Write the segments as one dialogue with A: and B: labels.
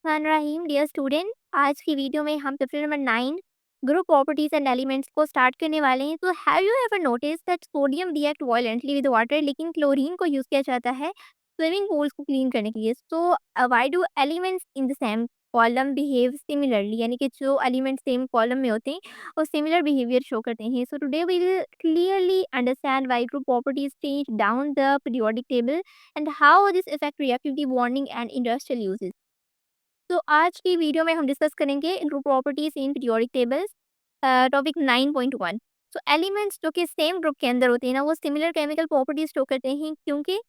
A: रहीम dear student. आज की video में हम chapter number 9 group properties and elements को स्टार्ट करने वाले हैं। तो have you ever notice that sodium react violently with water, लेकिन क्लोरीन को यूज किया जाता है स्विमिंग पूल्स को क्लीन करने के लिए। So why do elements in the same column behave similarly, यानी कि जो एलिमेंट सेम कॉलम में होते हैं वो सिमिलर बिहेवियर शो करते हैं। So today we will clearly understand why group properties change down the periodic table and how this affect reactivity bonding and industrial uses. तो आज की वीडियो में हम डिस्कस करेंगे group properties in periodic tables, topic 9.1। So elements जो कि same group के अंदर होते हैं ना, वो सिमिलर केमिकल प्रॉपर्टीज शो करते हैं, क्योंकि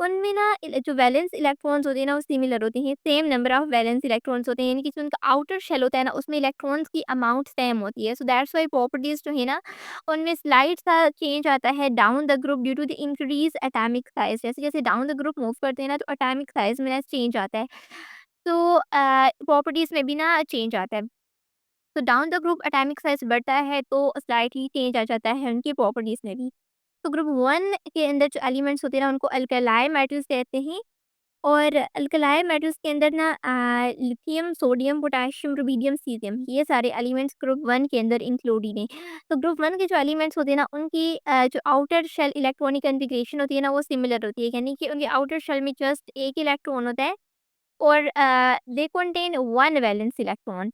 A: उनमें ना जो वैलेंस इलेक्ट्रॉन्स होते हैं ना वो सिमिलर होते हैं। Same number of valence electrons होते हैं, यानी कि जो उनका आउटर शेल होता है ना उसमें इलेक्ट्रॉन्स की अमाउंट सेम होती है। सो दैट्स वाई प्रॉपर्टीज जो है ना उनमें स्लाइड सा चेंज आता है down the group due to the increase atomic size. जैसे जैसे डाउन द ग्रुप मूव करते हैं ना तो एटॉमिक साइज में चेंज आता है। तो प्रॉपर्टीज़ में भी ना चेंज आता है। तो down the group atomic size बढ़ता है तो स्लाइटली चेंज आ जाता है उनकी प्रॉपर्टीज़ में भी। तो ग्रुप 1 के अंदर जो एलिमेंट्स होते हैं ना उनको अल्कली मेटल्स कहते हैं। और अल्कली मेटल्स के अंदर ना lithium, sodium, potassium, rubidium, caesium, ये सारे एलिमेंट्स ग्रुप 1 के अंदर इंक्लूडेड हैं। तो ग्रुप 1 के जो एलिमेंट्स होते हैं ना उनकी जो आउटर शेल इलेक्ट्रॉनिक कॉन्फ़िगरेशन होती है ना वो सिमिलर होती है, यानी कि उनके आउटर शेल में जस्ट एक इलेक्ट्रॉन होता है और they contain one valence electron.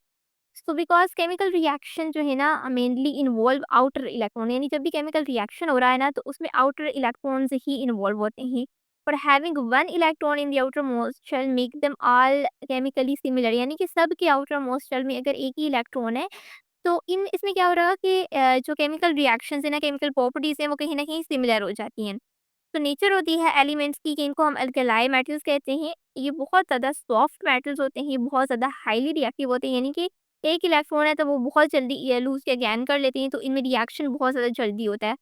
A: So because chemical reaction जो है ना मेनली इन्वॉल्व आउटर इलेक्ट्रॉन, यानी जब भी केमिकल रिएक्शन हो रहा है ना तो उसमें आउटर इलेक्ट्रॉन्स ही इन्वॉल्व होते हैं। और having one electron in the outer most shell make them all chemically similar, यानी कि सब के आउटर मोस्ट शेल में अगर एक ही इलेक्ट्रॉन है तो इन इसमें क्या हो रहा है कि जो केमिकल रिएक्शंस है ना, केमिकल प्रॉपर्टीज हैं वो कहीं ना कहीं सिमिलर हो जाती हैं। तो नेचर होती है एलिमेंट्स की कि इनको हम अल्कलाई मेटल्स कहते हैं। ये बहुत ज़्यादा सॉफ्ट मेटल्स होते हैं, ये बहुत ज़्यादा हाईली रिएक्टिव होते हैं, यानी कि एक इलेक्ट्रॉन है तो वो बहुत जल्दी ये लूज़ या गैन कर लेते हैं, तो इनमें रिएक्शन बहुत ज़्यादा जल्दी होता है।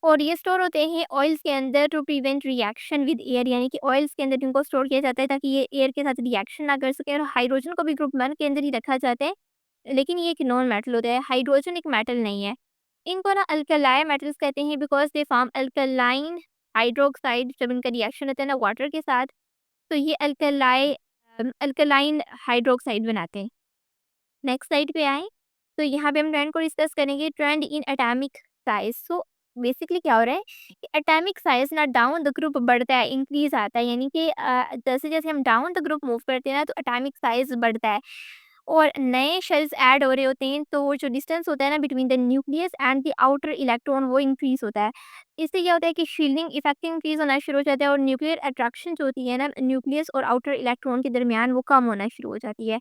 A: और ये स्टोर होते हैं ऑयल्स के अंदर to prevent reaction with air, यानी कि ऑयल्स के अंदर इनको स्टोर किया जाता है ताकि ये एयर के साथ रिएक्शन ना कर सके। और हाइड्रोजन को भी ग्रुप 1 के अंदर ही रखा जाता है, लेकिन ये एक नॉन मेटल होता है, हाइड्रोजन एक मेटल नहीं है। इनको ना अल्कलाई मेटल्स कहते हैं because they form alkaline hydroxide. जब इनका रिएक्शन होता है ना वाटर के साथ तो ये अल्कलाइन हाइड्रोक्साइड बनाते हैं। नेक्स्ट स्लाइड पे आएँ, तो यहाँ पे हम ट्रेंड को डिस्कस करेंगे, trend in atomic size. So basically क्या हो रहा है कि एटॉमिक साइज़ ना डाउन द ग्रुप बढ़ता है, इंक्रीज़ आता है, यानी कि जैसे-जैसे हम डाउन द ग्रुप मूव करते हैं ना तो एटॉमिक साइज़ बढ़ता है और नए शेल्स ऐड हो रहे होते हैं, तो वो जो डिस्टेंस होता है ना between the nucleus and the outer electron वो इंक्रीज़ होता है। इससे क्या होता है कि शील्डिंग इफेक्ट इंक्रीज़ होना शुरू हो जाता है और न्यूक्लियर अट्रैक्शन जो होती है ना न्यूक्लियस और आउटर इलेक्ट्रॉन के दरमियान वो कम होना शुरू हो जाती है।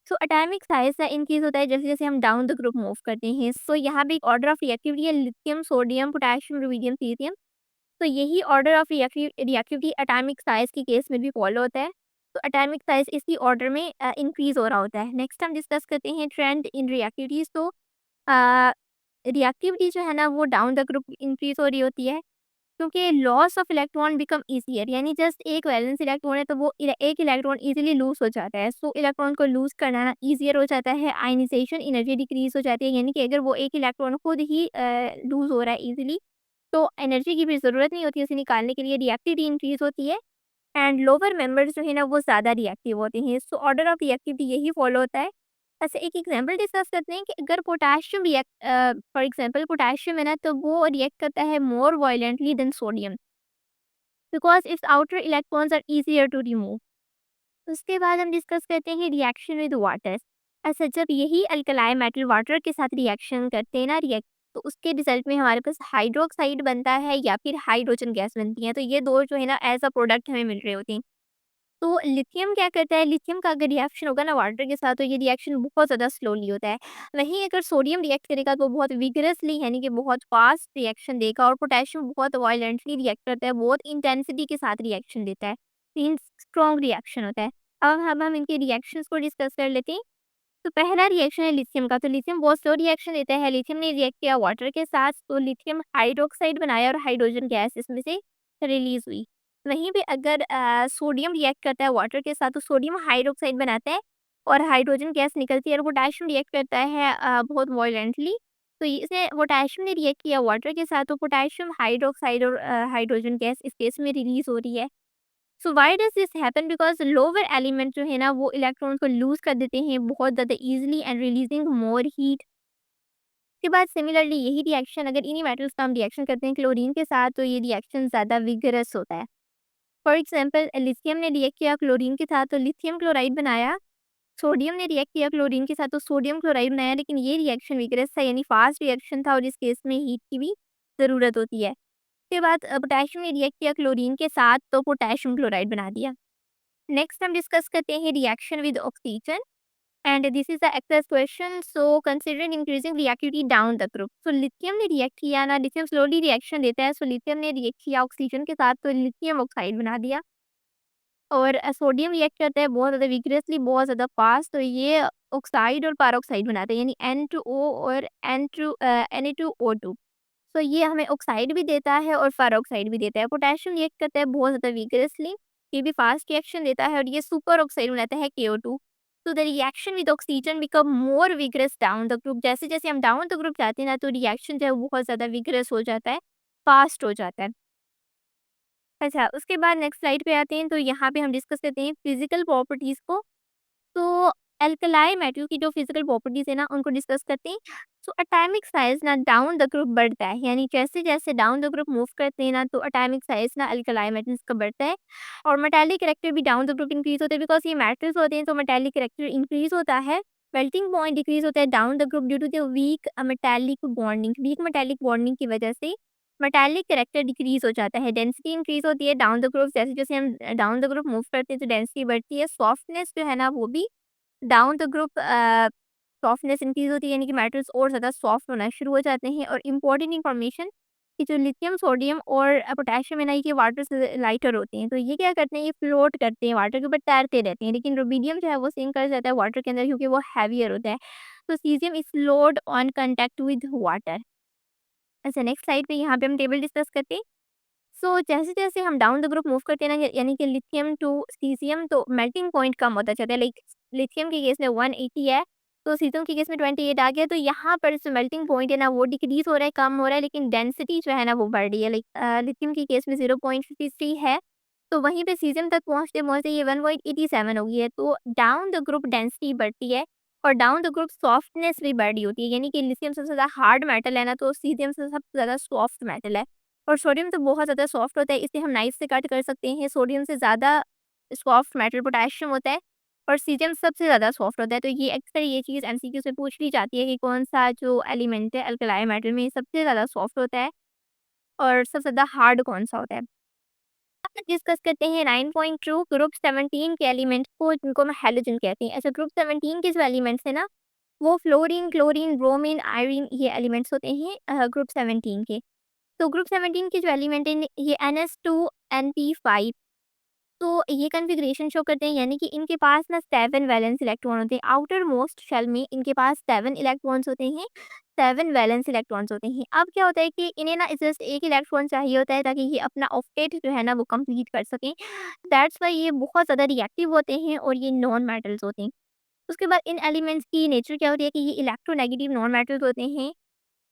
A: सो एटॉमिक साइज़ ना इंक्रीज़ होता है जैसे-जैसे हम डाउन द ग्रुप मूव करते हैं। सो यहाँ पे एक ऑर्डर ऑफ रिएक्टिविटी है, lithium, sodium, potassium, rubidium, caesium. तो यही order of reactivity atomic size के केस में भी फॉलो होता है। तो एटॉमिक साइज़ इसी ऑर्डर में इंक्रीज़ हो रहा होता है। नेक्स्ट हम डिस्कस करते हैं ट्रेंड इन रिएक्टिविटीज़। तो अ, रिएक्टिविटी जो है ना वो डाउन द ग्रुप इंक्रीज़ हो रही होती है, क्योंकि loss of electron become easier, यानी जस्ट एक वैलेंस इलेक्ट्रॉन है तो वो एक इलेक्ट्रॉन ईज़िली लूज़ हो जाता है। सो इलेक्ट्रॉन को लूज़ करना ना ईज़ियर हो जाता है, आयनाइज़ेशन एनर्जी डिक्रीज़ हो जाती है, यानी कि अगर वो एक इलेक्ट्रॉन खुद ही लूज़ हो रहा है ईज़िली तो एनर्जी की भी ज़रूरत नहीं होती उसे निकालने के लिए, रिएक्टिविटी इंक्रीज़ होती है एंड लोअर मेंबर्स जो है ना वो ज़्यादा रिएक्टिव होते हैं। सो ऑर्डर ऑफ रिएक्टिविटी यही फॉलो होता है। अच्छा, एक एग्जांपल डिस्कस करते हैं कि अगर पोटेशियम फॉर एग्जांपल पोटेशियम है ना तो वो रिएक्ट करता है more violently then sodium because it's outer electrons are easier to remove. उसके बाद हम डिस्कस करते हैं रिएक्शन विद वाटर। अच्छा, जब यही अल्कली मेटल वाटर के साथ रिएक्शन करते हैं ना रिएक्ट, तो उसके रिजल्ट में हमारे पास हाइड्रोक्साइड बनता है या फिर हाइड्रोजन गैस बनती है। तो ये दो जो है ना एज अ प्रोडक्ट हमें मिल रहे होते हैं। तो लिथियम क्या करता है, लिथियम का अगर रिएक्शन होगा ना वाटर के साथ तो ये रिएक्शन बहुत ज़्यादा स्लोली होता है। वहीं अगर सोडियम रिएक्ट करेगा तो बहुत विगरसली, यानी कि बहुत फास्ट रिएक्शन देगा। और पोटेशियम बहुत वायलेंटली रिएक्ट करता है, बहुत इंटेंसिटी के साथ रिएक्शन देता है, मीन्स स्ट्रॉन्ग रिएक्शन होता है। अब हम इनके रिएक्शंस को डिस्कस कर लेते हैं। तो पहला रिएक्शन है लिथियम का। तो लिथियम बहुत स्लो रिएक्शन देता है। लिथियम ने रिएक्ट किया वाटर के साथ तो लिथियम हाइड्रोक्साइड बनाया और हाइड्रोजन गैस इसमें से रिलीज हुई। वहीं पे अगर सोडियम रिएक्ट करता है वाटर के साथ तो सोडियम हाइड्रोक्साइड बनाता है और हाइड्रोजन गैस निकलती है। और पोटेशियम रिएक्ट करता है बहुत वायलेंटली, तो इसे पोटेशियम ने रिएक्ट किया वाटर के साथ तो पोटेशियम हाइड्रोक्साइड और हाइड्रोजन गैस इस केस में रिलीज हो रही है। So why does this happen? Because lower element जो है ना वो इलेक्ट्रॉन्स को लूज़ कर देते हैं बहुत ज़्यादा easily and releasing more heat. उसके बाद सिमिलरली यही रिएक्शन अगर इन्हीं मेटल्स का हम रिएक्शन करते हैं क्लोरीन के साथ तो ये रिएक्शन ज़्यादा विगरस होता है। फॉर एग्ज़ाम्पल लिथियम ने रिएक्ट किया क्लोरीन के साथ तो लिथियम क्लोराइड बनाया, सोडियम ने रिएक्ट किया क्लोरीन के साथ तो सोडियम क्लोराइड बनाया, लेकिन ये रिएक्शन विगरस था यानी फ़ास्ट रिएक्शन था और इस केस में हीट की भी ज़रूरत होती है। उसके बाद पोटेशियम ने रिएक्ट किया क्लोरीन के साथ तो पोटेशियम क्लोराइड बना दिया। नेक्स्ट हम डिस्कस करते हैं reaction with oxygen and this is the exercise question. So consider increasing reactivity down the group. So lithium ने रिएक्ट किया ना, लिथियम स्लोली रिएक्शन देता है, सो लिथियम ने रिएक्ट किया ऑक्सीजन के साथ तो लिथियम ऑक्साइड बना दिया। और सोडियम रिएक्ट करता है बहुत ज़्यादा विग्रेसली, बहुत ज़्यादा फास्ट, तो ये ऑक्साइड और पैरोक्साइड बनाते हैं यानी N2O और Na2O2। तो ये हमें ऑक्साइड भी देता है और फेरोक्साइड भी देता है। पोटेशियम रिएक्ट करता है बहुत ज़्यादा विगरसली, ये भी फास्ट रिएक्शन देता है और ये सुपर ऑक्साइड बनाता है KO2। तो the reaction with oxygen become more vigorous down the group. जैसे-जैसे हम डाउन द ग्रुप जाते हैं ना तो रिएक्शन जो है वो बहुत ज़्यादा विगरस हो जाता है, फास्ट हो जाता है। अच्छा, उसके बाद नेक्स्ट स्लाइड पे आते हैं तो यहाँ पे हम डिस्कस करते हैं फिजिकल प्रॉपर्टीज़ को। तो अल्कली मेटल की जो फिजिकल प्रॉपर्टीज़ है ना उनको डिस्कस करते हैं। सो एटॉमिक साइज़ ना डाउन द ग्रुप बढ़ता है, यानी जैसे-जैसे डाउन द ग्रुप मूव करते हैं ना तो एटॉमिक साइज़ ना अल्कली मेटल्स का बढ़ता है और मेटालिक कैरेक्टर भी डाउन द ग्रुप इंक्रीज़ होता है बिकॉज़ ये मेटल्स होते हैं तो मेटालिक कैरेक्टर इंक्रीज़ होता है। मेल्टिंग पॉइंट डिक्रीज़ होता है down the group due to the weak metallic bonding की वजह से मेटालिक कैरेक्टर डिक्रीज़ हो जाता है। डेंसिटी इंक्रीज़ होती है डाउन द ग्रुप, जैसे-जैसे हम डाउन द ग्रुप मूव करते हैं तो डेंसिटी बढ़ती है। सॉफ्टनेस जो है ना वो भी down the group softness increase होती है यानी कि मेटल्स और ज़्यादा सॉफ्ट होना शुरू हो जाते हैं। और इम्पोर्टेंट इन्फॉर्मेशन कि जो लिथियम, सोडियम और पोटेशियम है ना ये वाटर से लाइटर होते हैं। तो ये क्या करते हैं, ये फ्लोट करते हैं, वाटर के ऊपर तैरते रहते हैं। लेकिन रुबिडियम जो है वो सिंक कर जाता है वाटर के अंदर क्योंकि वो हैवियर होता है। तो caesium is float on contact with water. अच्छा, नेक्स्ट स्लाइड पे यहाँ पे हम टेबल डिस्कस करते हैं। सो जैसे-जैसे हम डाउन द ग्रुप मूव करते हैं ना यानी कि लिथियम टू सीज़ियम तो मेल्टिंग पॉइंट कम होता जाता है। लाइक लिथियम के केस में 180 है, तो सीज़ियम के केस में 28 आ गया, तो यहाँ पर जो मेल्टिंग पॉइंट है ना वो डिक्रीज़ हो रहा है, कम हो रहा है, लेकिन डेंसिटी जो है ना वो बढ़ रही है। लाइक लिथियम के केस में 0.53 है, तो वहीं पे सीज़ियम तक पहुँचते-पहुँचते ये 1.87 हो गई है। तो डाउन द ग्रुप डेंसिटी बढ़ती है और डाउन द ग्रुप सॉफ्टनेस भी बढ़ रही होती है, यानी कि लिथियम सबसे ज़्यादा हार्ड मेटल है ना, तो सीज़ियम से सबसे ज़्यादा सॉफ्ट मेटल है। और सोडियम तो बहुत ज़्यादा सॉफ्ट होता है, इसे हम नाइफ से कट कर सकते हैं। सोडियम से ज़्यादा सॉफ्ट मेटल पोटेशियम होता है और सीज़ियम सबसे ज़्यादा सॉफ्ट होता है। तो ये अक्सर ये चीज़ एमसीक्यू से पूछ ली जाती है कि कौन-सा जो एलिमेंट है अल्कली मेटल में सबसे ज़्यादा सॉफ्ट होता है और सबसे ज़्यादा हार्ड कौन-सा होता है। अब डिस्कस करते हैं 9.2 ग्रुप 17 के एलिमेंट्स को जिनको हम हैलोजन कहते हैं। अच्छा, ग्रुप 17 के जो एलिमेंट्स हैं ना वो फ्लोरीन, क्लोरीन, ब्रोमीन, आयोडीन ये एलिमेंट्स होते हैं ग्रुप 17 के। तो ग्रुप 17 के जो एलिमेंट हैं ये NS2 NP5, तो ये कॉन्फ़िगरेशन शो करते हैं यानी कि इनके पास ना 7 वैलेंस इलेक्ट्रॉन होते हैं। आउटर मोस्ट शेल में इनके पास 7 इलेक्ट्रॉन्स होते हैं, 7 वैलेंस इलेक्ट्रॉन्स होते हैं। अब क्या होता है कि इन्हें ना जस्ट 1 इलेक्ट्रॉन चाहिए होता है ताकि ये अपना ऑक्टेट जो है ना वो कंप्लीट कर सकें। दैट्स व्हाई ये बहुत ज़्यादा रिएक्टिव होते हैं और ये नॉन मेटल्स होते हैं। उसके बाद इन एलिमेंट्स की नेचर क्या होती है कि ये इलेक्ट्रोनेगेटिव नॉन मेटल्स होते हैं।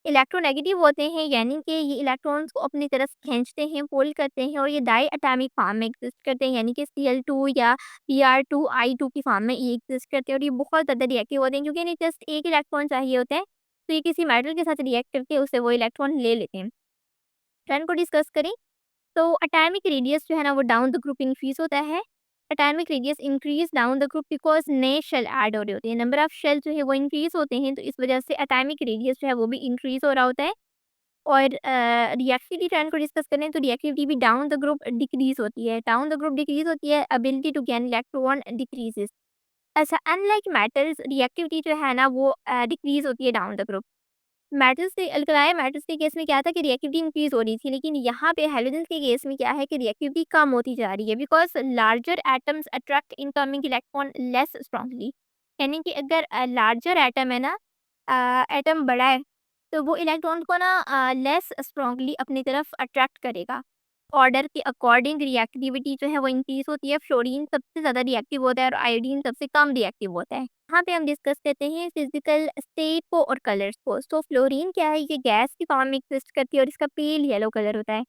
A: इलेक्ट्रोनेगेटिव होते हैं यानी कि ये इलेक्ट्रॉन्स को अपनी तरफ खींचते हैं, पुल करते हैं और ये डाई एटॉमिक फॉर्म में एग्जिस्ट करते हैं यानी कि Cl2 या Pr2I2 की फॉर्म में ये एग्जिस्ट करते हैं और ये बहुत ज़्यादा रिएक्टिव होते हैं क्योंकि इन्हें जस्ट एक इलेक्ट्रॉन चाहिए होता है, तो ये किसी मेटल के साथ रिएक्ट करके उससे वो इलेक्ट्रॉन ले लेते हैं। टर्न को डिस्कस करें तो एटॉमिक रेडियस जो है ना वो डाउन द ग्रुप इंक्रीज होता है। Atomic radius increase down the group because नए शेल ऐड हो रहे होते हैं, नंबर ऑफ शेल जो है वो इंक्रीज होते हैं, तो इस वजह से एटॉमिक रेडियस जो है वो भी इंक्रीज हो रहा होता है। और रिएक्टिविटी ट्रेंड को डिस्कस करें तो रिएक्टिविटी भी डाउन द ग्रुप डिक्रीज होती है, डाउन द ग्रुप डिक्रीज होती है, ability to gain electron decreases. अच्छा, अनलाइक मेटल्स रिएक्टिविटी जो है ना वो डिक्रीज होती है डाउन द ग्रुप। मेटल्स से अल्कली मेटल्स के केस में क्या था कि रिएक्टिविटी इंक्रीज हो रही थी, लेकिन यहाँ पे हैलोजेंस के केस में क्या है कि रिएक्टिविटी कम होती जा रही है because larger atoms attract incoming electron less strongly. यानी कि अगर लार्जर एटम है ना, एटम बड़ा है तो वो इलेक्ट्रॉन को ना लेस स्ट्रांगली अपनी तरफ अट्रैक्ट करेगा। ऑर्डर के अकॉर्डिंग रिएक्टिविटी जो है वो इंक्रीज होती है। फ्लोरीन सबसे ज़्यादा रिएक्टिव होता है और आयोडीन सबसे कम रिएक्टिव होता है। यहाँ पे हम डिस्कस करते हैं फिजिकल स्टेट को और कलर्स को। तो फ्लोरीन क्या है, ये गैस की फॉर्म में एग्जिस्ट करती है और इसका पेल येलो कलर होता है।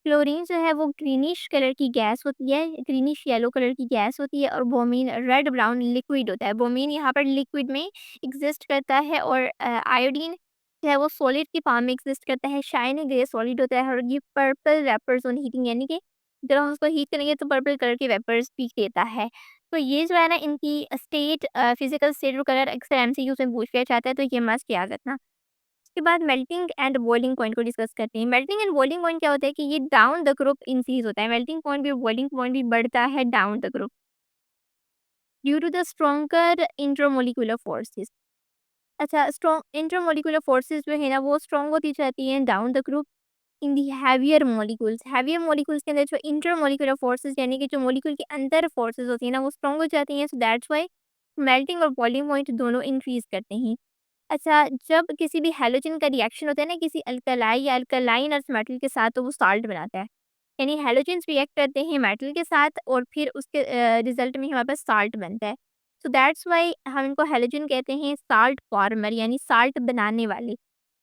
A: क्लोरीन जो है वो ग्रीनिश कलर की गैस होती है, ग्रीनिश येलो कलर की गैस होती है, और ब्रोमीन रेड ब्राउन लिक्विड होता है। ब्रोमीन यहाँ पर लिक्विड में एग्ज़िस्ट करता है, और आयोडीन जो है वो सॉलिड की फॉर्म में एग्ज़िस्ट करता है, शाइनी ग्रे सॉलिड होता है, और ये पर्पल वेपर्स ऑन हीटिंग, यानी कि जब हम उसको हीट करेंगे तो पर्पल कलर के वेपर्स भी देता है। तो ये जो है ना, इनकी स्टेट फिज़िकल स्टेट और कलर अक्सर एमसीक्यूज़ में पूछ लिया जाता है, तो ये मस्ट याद रखना। उसके बाद मेल्टिंग एंड बॉइलिंग पॉइंट को डिस्कस करते हैं। मेल्टिंग एंड बॉइलिंग पॉइंट क्या होता है कि ये डाउन द ग्रुप इंक्रीज़ होता है। मेल्टिंग पॉइंट भी और बॉइलिंग पॉइंट भी बढ़ता है down the group due to the stronger intermolecular forces. अच्छा, स्ट्रॉन्ग इंटरमॉलिक्यूलर फोर्सेस जो है ना, वो स्ट्रॉन्ग होती जाती हैं down the group in the heavier molecules. Heavier molecules के अंदर जो इंटरमॉलिक्यूलर फोर्सेस, यानी कि जो मॉलिक्यूल के अंदर फोर्सेस होती हैं ना, वो स्ट्रॉन्ग हो जाती हैं। सो दैट्स व्हाई मेल्टिंग और बॉइलिंग पॉइंट दोनों इंक्रीज़ करते हैं। अच्छा, जब किसी भी हैलोजन का रिएक्शन होता है ना किसी अल्कलाई या अल्कलाइन अर्थ मेटल के साथ, तो वो साल्ट बनाता है। यानी हैलोजेंस रिएक्ट करते हैं मेटल के साथ, और फिर उसके रिजल्ट में हमारे पास साल्ट बनता है। सो दैट्स व्हाई हम इनको हैलोजन कहते हैं, साल्ट फॉर्मर यानी साल्ट बनाने वाले।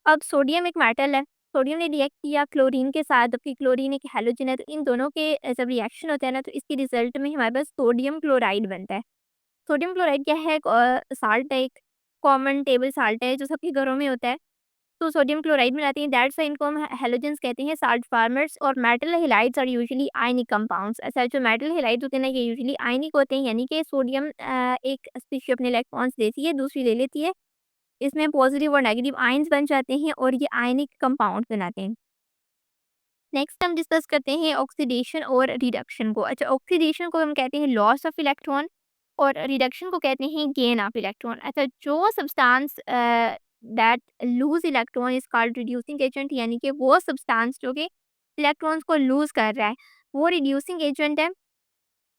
A: अब सोडियम एक मेटल है, सोडियम ने रिएक्ट किया क्लोरीन के साथ, जबकि क्लोरीन एक हैलोजन है, तो इन दोनों के जब रिएक्शन होता है ना, तो इसके रिजल्ट में हमारे पास सोडियम क्लोराइड बनता है। सोडियम क्लोराइड क्या है? साल्ट है, एक कॉमन टेबल साल्ट है जो सबके घरों में होता है। तो सोडियम क्लोराइड बनाते हैं, दैट्स व्हाई इनको हम हैलोजेंस कहते हैं, साल्ट फार्मर्स। और metal halides are usually ionic compounds. ऐसा जो मेटल हैलाइड्स होते हैं ना, ये यूजुअली आयनिक होते हैं, यानी कि सोडियम एक स्पीशीज अपने इलेक्ट्रॉन्स देती है, दूसरी ले लेती है। इसमें पॉजिटिव और नेगेटिव आयन्स बन जाते हैं, और ये आयनिक कंपाउंड बनाते हैं। नेक्स्ट हम डिस्कस करते हैं ऑक्सीडेशन और रिडक्शन को। अच्छा, ऑक्सीडेशन को हम कहते हैं लॉस ऑफ इलेक्ट्रॉन, और रिडक्शन को कहते हैं गेन ऑफ इलेक्ट्रॉन। अच्छा, जो substance that loose electron is called reducing agent, यानी कि वो सब्सटेंस जो कि इलेक्ट्रॉन्स को लूज कर रहा है, वो रिड्यूसिंग एजेंट है।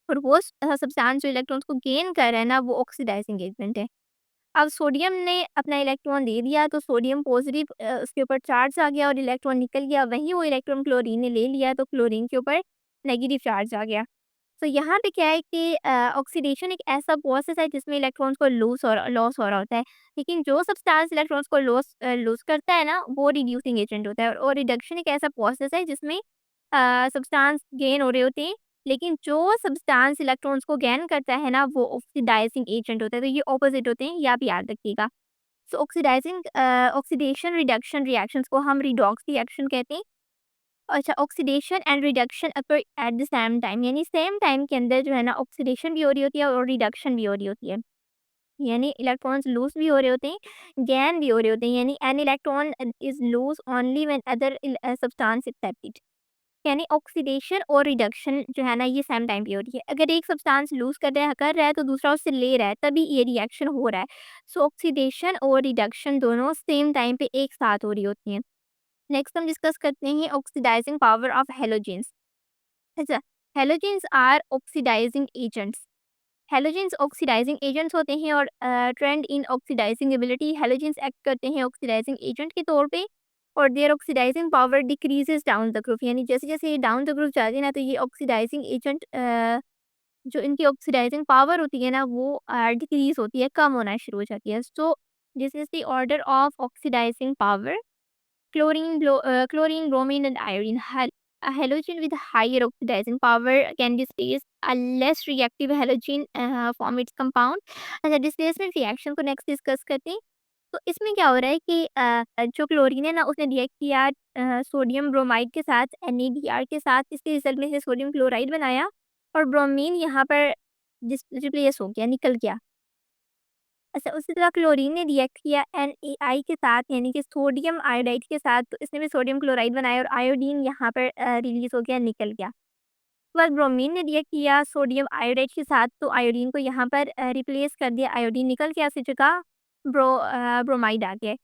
A: और वो सब्सटेंस जो इलेक्ट्रॉन्स को गेन कर रहा है ना, वो ऑक्सीडाइजिंग एजेंट है। अब सोडियम ने अपना इलेक्ट्रॉन दे दिया, तो सोडियम पॉजिटिव उसके ऊपर चार्ज आ गया और इलेक्ट्रॉन निकल गया। वहीं वो इलेक्ट्रॉन क्लोरीन ने ले लिया, तो क्लोरीन के ऊपर नेगेटिव चार्ज आ गया। तो यहाँ पे क्या है कि ऑक्सीडेशन एक ऐसा प्रोसेस है जिसमें इलेक्ट्रॉन्स को लॉस हो रहा होता है। लेकिन जो सब्सटेंस इलेक्ट्रॉन्स को लॉस करता है ना, वो रिड्यूसिंग एजेंट होता है। और रिडक्शन एक ऐसा प्रोसेस है जिसमें सब्सटेंस गेन हो रहे होते हैं, लेकिन जो सब्सटेंस इलेक्ट्रॉन्स को गेन करता है ना, वो ऑक्सीडाइजिंग एजेंट होता है। तो ये ऑपोजिट होते हैं, ये आप याद रखिएगा। सो ऑक्सीडेशन रिडक्शन रिएक्शंस को हम रिडॉक्स रिएक्शन कहते हैं। अच्छा, oxidation and reduction occur at the same time, यानी सेम टाइम के अंदर जो है ना, ऑक्सीडेशन भी हो रही होती है और रिडक्शन भी हो रही होती है। यानी इलेक्ट्रॉन्स लूज भी हो रहे होते हैं, गेन भी हो रहे होते हैं। यानी an electron is lose only when other substance accepted. यानी ऑक्सीडेशन और रिडक्शन जो है ना, ये सेम टाइम पे हो रही है। अगर एक सब्सटेंस लूज कर रहा है तो दूसरा उससे ले रहा है, तभी ये रिएक्शन हो रहा है। सो ऑक्सीडेशन और रिडक्शन दोनों सेम टाइम पे एक साथ हो रही होती हैं। नेक्स्ट हम डिस्कस करते हैं ऑक्सीडाइजिंग पावर ऑफ हेलोजेंस। अच्छा, halogens are oxidising agents. Halogens oxidising agents होते हैं, और trend in oxidising ability, halogens act करते हैं ऑक्सीडाइजिंग एजेंट के तौर पे। और their oxidising power decreases down the group, यानी जैसे जैसे ये डाउन द ग्रुप जाते हैं ना, तो ये ऑक्सीडाइजिंग एजेंट जो इनकी ऑक्सीडाइजिंग पावर होती है ना, वो डिक्रीज होती है, कम होना शुरू हो जाती है। So this is the order of oxidising power. Chlorine, bromine, and iodine. A halogen with higher oxidizing power can displace a less reactive halogen from its compound. अच्छा, डिस्प्लेसमेंट रिएक्शन को नेक्स्ट डिस्कस करते हैं। तो इसमें क्या हो रहा है कि जो क्लोरीन है ना, उसने रिएक्ट किया सोडियम ब्रोमाइड के साथ, NaDr के साथ। इसके रिजल्ट में से सोडियम क्लोराइड बनाया, और ब्रोमीन यहाँ पर रिप्लेस हो गया, निकल गया। अच्छा, उसी तरह क्लोरीन ने रिएक्ट किया NaI के साथ, यानी कि सोडियम आयोडाइड के साथ, तो इसने भी सोडियम क्लोराइड बनाया, और आयोडीन यहाँ पर रिलीज़ हो गया, निकल गया। उसके बाद ब्रोमीन ने रिएक्ट किया सोडियम आयोडाइड के साथ, तो आयोडीन को यहाँ पर रिप्लेस कर दिया, आयोडीन निकल गया, उसकी जगह ब्रोमाइड आ गया।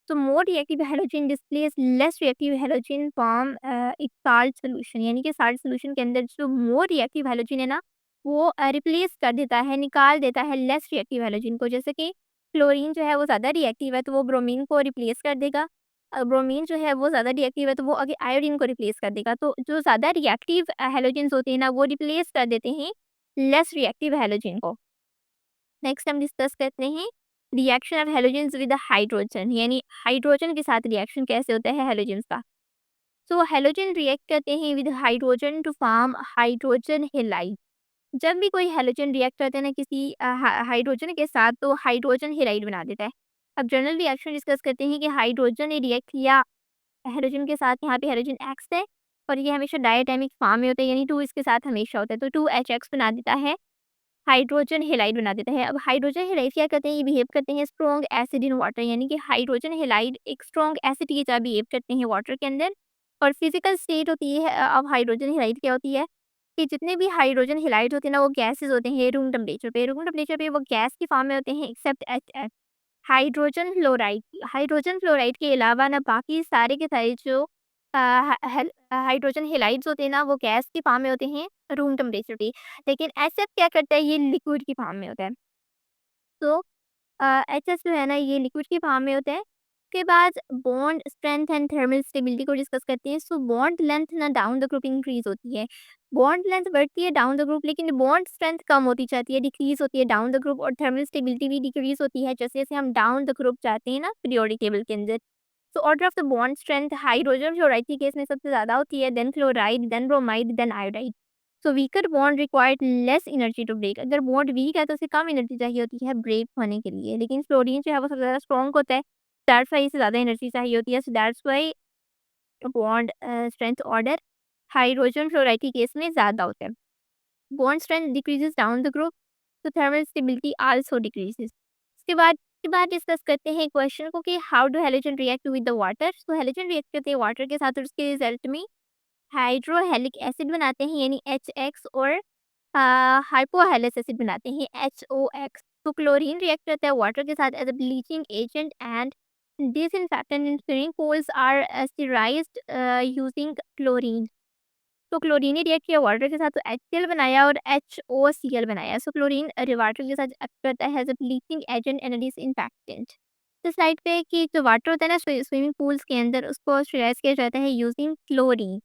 A: तो more reactive halogen displace less reactive halogen from एक साल्ट सॉल्यूशन, यानी कि साल्ट सॉल्यूशन के अंदर जो मोर रिएक्टिव हैलोजन है ना, वो रिप्लेस कर देता है, निकाल देता है लेस रिएक्टिव हैलोजन को। जैसे कि क्लोरीन जो है वो ज़्यादा रिएक्टिव है, तो वो ब्रोमीन को रिप्लेस कर देगा। ब्रोमीन जो है वो ज़्यादा रिएक्टिव है, तो वो आगे आयोडीन को रिप्लेस कर देगा। तो जो ज़्यादा रिएक्टिव हैलोजेंस होते हैं ना, वो रिप्लेस कर देते हैं लेस रिएक्टिव हैलोजन को। नेक्स्ट हम डिस्कस करते हैं reaction of halogens with hydrogen, यानी हाइड्रोजन के साथ रिएक्शन कैसे होता है हैलोजेंस का। सो हैलोजन रिएक्ट करते हैं with hydrogen to form hydrogen halide. जब भी कोई हैलोजन रिएक्ट करता है ना किसी हाइड्रोजन के साथ तो हाइड्रोजन हैलाइड बना देता है। अब जनरल रिएक्शन डिस्कस करते हैं कि हाइड्रोजन ने रिएक्ट किया हाइड्रोजन के साथ, यहाँ पे हाइड्रोजन एक्स है और ये हमेशा डायटोमिक फॉर्म में होता है, यानी 2 इसके साथ हमेशा होता है, तो 2HX बना देता है, हाइड्रोजन हैलाइड बना देता है। अब हाइड्रोजन हैलाइड क्या करते हैं, ये बिहेव करते हैं स्ट्रॉन्ग एसिड इन वाटर, यानी कि हाइड्रोजन हैलाइड एक स्ट्रॉन्ग एसिड की तरह बिहेव करते हैं वाटर के अंदर। और फिजिकल स्टेट होती है अब हाइड्रोजन हैलाइड क्या होती है कि जितने भी हाइड्रोजन हैलाइड होते हैं ना वो गैसेस होते हैं रूम टेम्परेचर पे वो गैस की फॉर्म में होते हैं एक्सेप्ट एच हाइड्रोजन फ्लोराइड के अलावा ना बाकी सारे के सारे जो हाइड्रोजन हैलाइड्स होते हैं ना वो गैस की फॉर्म में होते हैं रूम टेम्परेचर पे। लेकिन एचएफ क्या करता है, ये लिक्विड की फॉर्म में होता है। तो एचएस जो है ना ये लिक्विड की फॉर्म में होता है। उसके बाद bond strength and thermal stability को डिस्कस करते हैं। सो बॉन्ड लेंथ ना डाउन द ग्रुप इंक्रीज होती है, बॉन्ड लेंथ बढ़ती है डाउन द ग्रुप, लेकिन बॉन्ड स्ट्रेंथ कम होती जाती है, डिक्रीज होती है डाउन द ग्रुप, और थर्मल स्टेबिलिटी भी डिक्रीज होती है जैसे जैसे हम डाउन द ग्रुप जाते हैं ना पीरियोडिक टेबल के अंदर। तो order of the bond strength hydrogen fluoride के केस में सबसे ज़्यादा होती है, then fluoride, then bromide, then iodide. So weaker bond required less energy to break, अगर बॉन्ड वीक है तो उसे कम एनर्जी चाहिए होती है ब्रेक होने के लिए, लेकिन फ्लोरीन जो है वो सबसे ज़्यादा स्ट्रॉन्ग होता है, दैट्स व्हाई इसे ज़्यादा एनर्जी चाहिए होती है। So that's why bond strength order hydrogen fluoride के केस में ज़्यादा होता है। Bond strength decreases down the group, तो थर्मल स्टेबिलिटी आल्सो डिक्रीजेस। उसके बाद डिस्कस करते हैं क्वेश्चन को कि how do halogen react with the water. तो हैलोजन रिएक्ट करते हैं वाटर के साथ और उसके रिजल्ट में हाइड्रोहेलिक एसिड बनाते हैं यानी HX, और हाइपोहेलिक एसिड बनाते हैं HOX। तो क्लोरीन रिएक्ट करता है वाटर के साथ as a bleaching agent and disinfectant in swimming pools are sterilized using chlorine। तो क्लोरीन ने रिएक्ट किया वाटर के साथ तो HCl बनाया और HOCl बनाया। सो क्लोरीन वाटर के साथ एक्ट करता है as a bleaching agent and disinfectant. तो स्लाइड पे कि जो वाटर होता है ना स्विमिंग पूल्स के अंदर उसको स्टेरिलाइज किया जाता है यूजिंग क्लोरीन।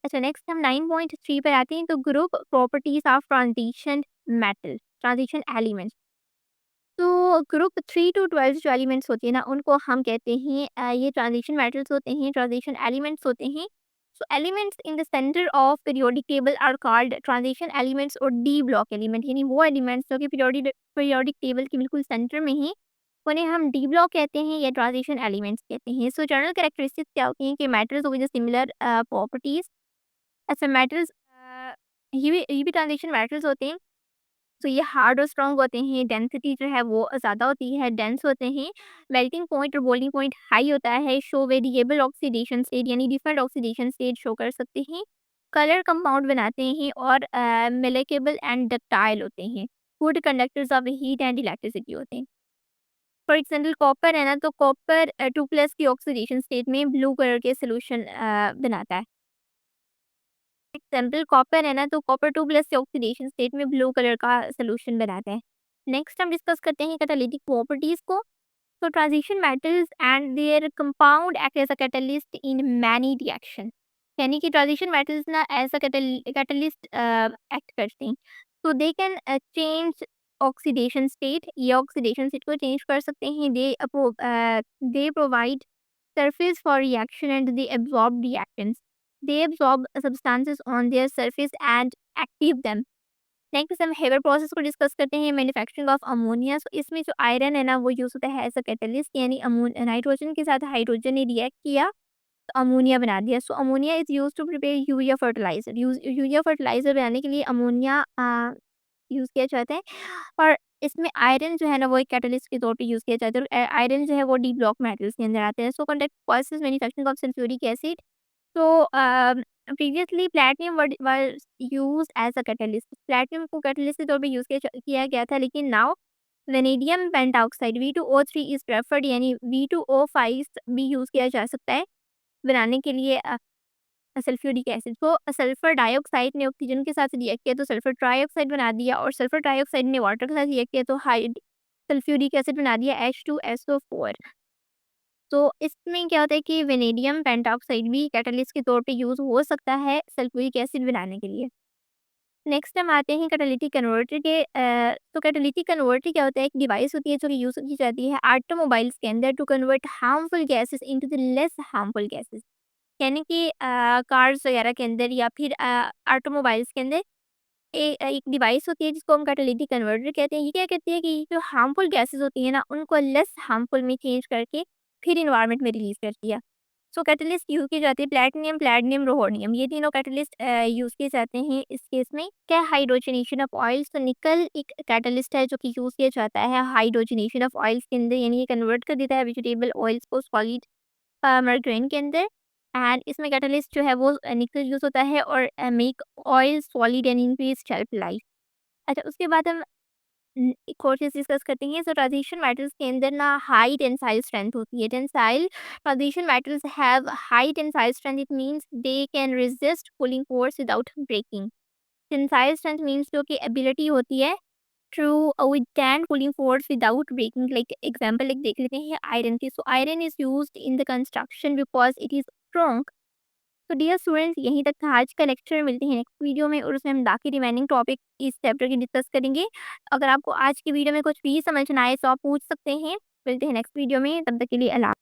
A: अच्छा, नेक्स्ट हम 9.3 पर आते हैं। तो group properties of transition metal, transition elements. तो ग्रुप 3 टू 12 जो एलिमेंट्स होते हैं ना उनको हम कहते हैं ये ट्रांजिशन मेटल्स होते हैं, ट्रांजिशन एलिमेंट्स होते हैं। So elements in the centre of periodic table are called transition elements और डी ब्लॉक एलिमेंट, यानी वो एलिमेंट्स जो कि पीरियोडिक पीरियोडिक टेबल के बिल्कुल सेंटर में ही, उन्हें हम डी ब्लॉक कहते हैं या ट्रांजिशन एलिमेंट्स कहते हैं। सो जनरल कैरेक्टरिस्टिक्स क्या होती हैं कि मेटल्स विद सिमिलर प्रॉपर्टीज, ऐसे मेटल्स ये भी ट्रांजिशन मेटल्स होते हैं। तो ये हार्ड और स्ट्रॉन्ग होते हैं, डेंसिटी जो है वो ज़्यादा होती है, डेंस होते हैं, मेल्टिंग पॉइंट और बॉइलिंग पॉइंट हाई होता है, शो वेरिएबल ऑक्सीडेशन स्टेट यानी डिफरेंट ऑक्सीडेशन स्टेट शो कर सकते हैं, कलर कंपाउंड बनाते हैं और मोलेक्युलर एंड डक्टाइल होते हैं, good conductors of heat and electricity होते हैं। फॉर एग्जाम्पल कॉपर है ना, तो कॉपर 2+ की ऑक्सीडेशन स्टेट में ब्लू कलर के सोल्यूशन बनाता है। एग्जाम्पल कॉपर है ना, तो कॉपर 2+ से ऑक्सीडेशन स्टेट में ब्लू कलर का सॉल्यूशन बनाता है। नेक्स्ट हम डिस्कस करते हैं कैटालिटिक प्रॉपर्टीज को। तो transition metals and their compound act as a catalyst in many reaction, यानी कि ट्रांजिशन मेटल्स ना एज अ कैटलिस्ट एक्ट करते हैं। तो they can change oxidation state, ये ऑक्सीडेशन स्टेट को चेंज कर सकते हैं। They provide surface for reaction and they absorb reactants. They absorb substances on their surface and active them. Next हम हेवर process को डिस्कस करते हैं, मैन्युफैक्चरिंग ऑफ अमोनिया। सो इसमें जो आयरन है ना वो यूज़ होता है एज अ कैटलिस्ट, यानी नाइट्रोजन के साथ हाइड्रोजन ने रिएक्ट किया तो अमोनिया बना दिया। So ammonia is use to prepare urea fertiliser, urea fertiliser बनाने के लिए अमोनिया यूज़ किया जाता है। और इसमें आयरन जो है ना वो एक कैटलिस्ट के तौर पे यूज़ किया जाता है, और आयरन जो है वो डी ब्लॉक मेटल्स के अंदर आते हैं। So contact process manufacturing of sulphuric acid. तो previously platinum was used as a catalyst, platinum को कैटलिस्ट के तौर पे यूज़ किया गया था, लेकिन now vanadium pentoxide V2O3 is preferred, यानी V2O5 भी यूज़ किया जा सकता है बनाने के लिए सल्फ्यूरिक एसिड को। सल्फर डाइऑक्साइड ने ऑक्सीजन के साथ रिएक्ट किया तो सल्फर ट्राइऑक्साइड बना दिया, और सल्फर ट्राइऑक्साइड ने वाटर के साथ रिएक्ट किया तो हाई सल्फ्यूरिक एसिड बना दिया H2SO4। तो इसमें क्या होता है कि वेनेडियम पेंटॉक्साइड भी कैटलिस्ट के तौर पे यूज़ हो सकता है सल्फ्यूरिक एसिड बनाने के लिए। नेक्स्ट हम आते हैं कैटालिटिक कन्वर्टर के। तो कैटालिटिक कन्वर्टर क्या होता है, एक डिवाइस होती है जो कि यूज़ की जाती है ऑटोमोबाइल्स के अंदर to convert harmful gases into the less harmful gases. यानी कि कार्स वगैरह के अंदर या फिर ऑटोमोबाइल्स के अंदर एक डिवाइस होती है जिसको हम कैटालिटिक कन्वर्टर कहते हैं। ये क्या कहती है कि जो हार्मफुल गैसेज़ होती हैं ना, उनको लेस हार्मफुल में चेंज करके फिर एनवायरनमेंट में रिलीज़ करती है। सो कैटलिस्ट यूज़ की जाती है प्लैटिनम, प्लैटिनम, रोहोनियम, ये तीनों कैटलिस्ट यूज़ किए जाते हैं इस केस में। क्या हाइड्रोजनेशन ऑफ ऑयल्स, तो निकल एक कैटलिस्ट है जो कि यूज़ किया जाता है हाइड्रोजनेशन ऑफ ऑयल्स के अंदर, यानी ये कन्वर्ट कर देता है वेजिटेबल ऑयल्स को सॉलिड मर्क्यूरेन के अंदर। एंड इसमें कैटलिस्ट जो है वो निकल यूज़ होता है और make oil solid and increase shelf life. अच्छा, उसके बाद हम एक और चीज़ डिस्कस करते हैं। सो ट्रांजिशन मेटल्स के अंदर ना हाई टेंसाइल स्ट्रेंथ होती है। Tensile transition metals have high tensile strength, it means they can resist pulling force without breaking. Tensile strength means जो कि एबिलिटी होती है to withstand pulling force without breaking. Like example एक देख लेते हैं आयरन की। So iron is used in the construction because it is strong. तो डियर स्टूडेंट्स, यहीं तक था आज का लेक्चर। मिलते हैं नेक्स्ट वीडियो में और उसमें हम बाकी रिमेनिंग टॉपिक इस चैप्टर की डिस्कस करेंगे। अगर आपको आज की वीडियो में कुछ भी समझ ना आए तो आप पूछ सकते हैं। मिलते हैं नेक्स्ट वीडियो में, तब तक के लिए अल्लाह।